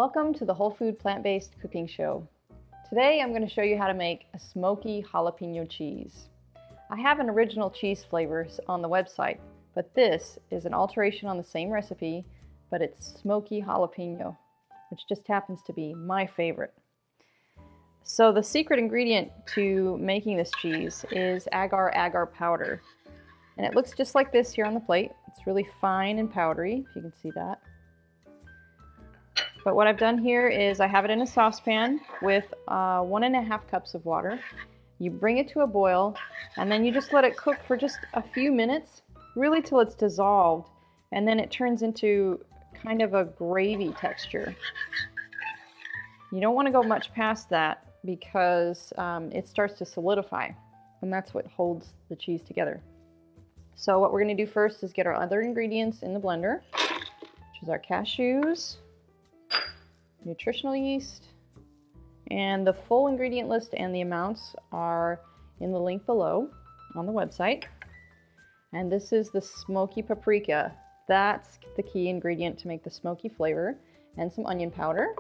Welcome to the Whole Food Plant-Based Cooking Show. Today I'm going to show you how to make a smoky jalapeno cheese. I have an original cheese flavors on the website, but this is an alteration on the same recipe, but it's smoky jalapeno, which just happens to be my favorite. So the secret ingredient to making this cheese is agar-agar powder. And it looks just like this here on the plate. It's really fine and powdery, if you can see that. But what I've done here is I have it in a saucepan with 1.5 cups of water. You bring it to a boil, and then you just let it cook for just a few minutes, really till it's dissolved, and then it turns into kind of a gravy texture. You don't want to go much past that because it starts to solidify, and that's what holds the cheese together. So what we're going to do first is get our other ingredients in the blender, which is our cashews, nutritional yeast, and the full ingredient list and the amounts are in the link below on the website. And this is the smoky paprika. That's the key ingredient to make the smoky flavor, and some onion powder.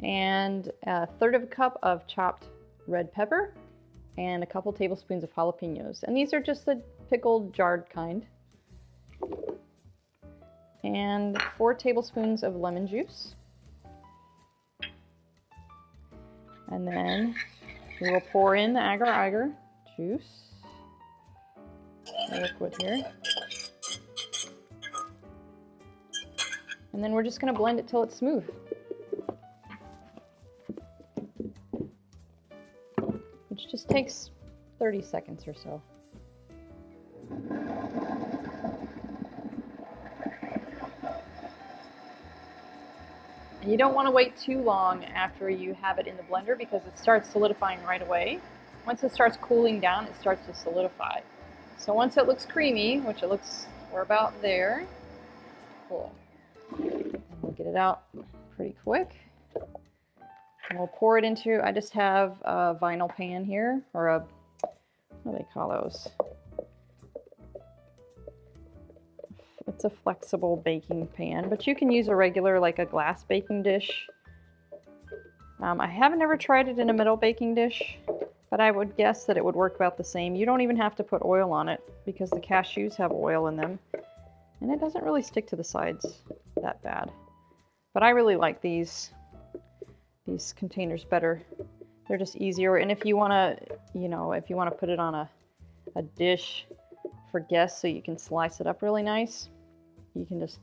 And 1/3 cup of chopped red pepper, and a couple tablespoons of jalapenos. And these are just the pickled, jarred kind. And 4 tablespoons of lemon juice. And then we will pour in the agar-agar juice, the liquid here. And then we're just going to blend it till it's smooth. Which just takes 30 seconds or so. And you don't want to wait too long after you have it in the blender because it starts solidifying right away. Once it starts cooling down, it starts to solidify. So once it looks creamy, which it looks, we're about there, cool. And we'll get it out pretty quick. And we'll pour it into, I just have a vinyl pan here, or a, what do they call those? It's a flexible baking pan, but you can use a regular, like a glass baking dish. I haven't ever tried it in a metal baking dish, but I would guess that it would work about the same. You don't even have to put oil on it because the cashews have oil in them, and it doesn't really stick to the sides that bad. But I really like these containers better. They're just easier, and if you want to, if you want to put it on a dish for guests so you can slice it up really nice, you can just,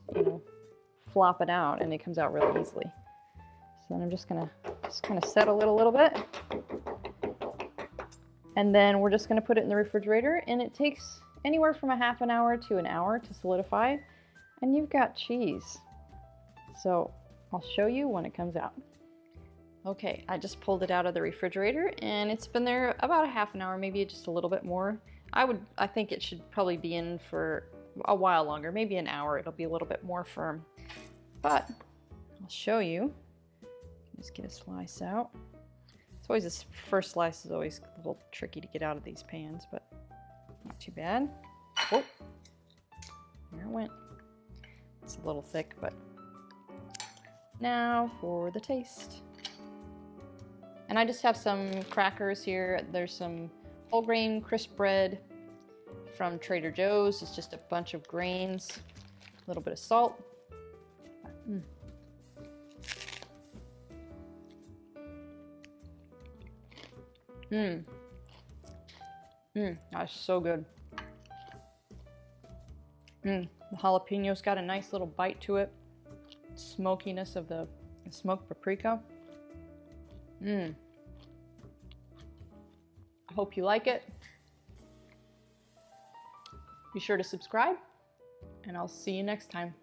flop it out and it comes out really easily. So then I'm just gonna kind of settle it a little bit. And then we're just gonna put it in the refrigerator, and it takes anywhere from a half an hour to an hour to solidify, and you've got cheese. So I'll show you when it comes out. Okay, I just pulled it out of the refrigerator, and it's been there about a half an hour, maybe just a little bit more. I think it should probably be in for a while longer, maybe an hour. It'll be a little bit more firm, but I'll show you. Just get a slice out. It's always this first slice is always a little tricky to get out of these pans, but not too bad. Oh, there it went. It's a little thick, but now for the taste. And I just have some crackers here. There's some whole grain crisp bread from Trader Joe's. It's just a bunch of grains, a little bit of salt. That's so good. The jalapeno's got a nice little bite to it. Smokiness of the smoked paprika. I hope you like it. Be sure to subscribe, and I'll see you next time.